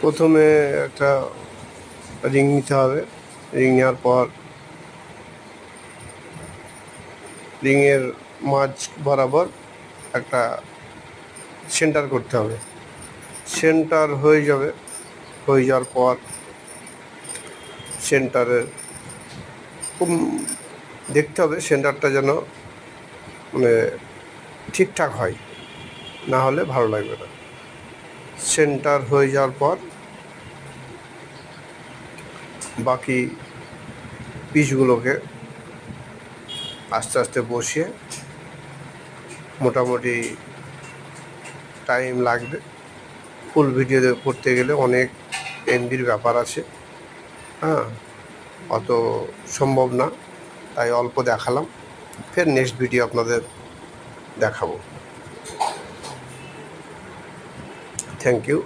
প্রথমে একটা রিং নিতে হবে। রিং নেওয়ার পর রিংয়ের মাঝ বরাবর একটা সেন্টার করতে হবে। সেন্টার হয়ে যাওয়ার পর সেন্টারের খুব দেখতে হবে সেন্টারটা যেন মানে ঠিকঠাক হয়, না হলে ভালো লাগবে না। সেন্টার হয়ে যাওয়ার পর বাকি পিসগুলোকে আস্তে আস্তে বসিয়ে, মোটামুটি টাইম লাগবে। ফুল ভিডিও করতে গেলে অনেক এমবির ব্যাপার আছে, হ্যাঁ, অত সম্ভব না, তাই অল্প দেখালাম। ফের নেক্সট ভিডিও আপনাদের দেখাবো। Thank you.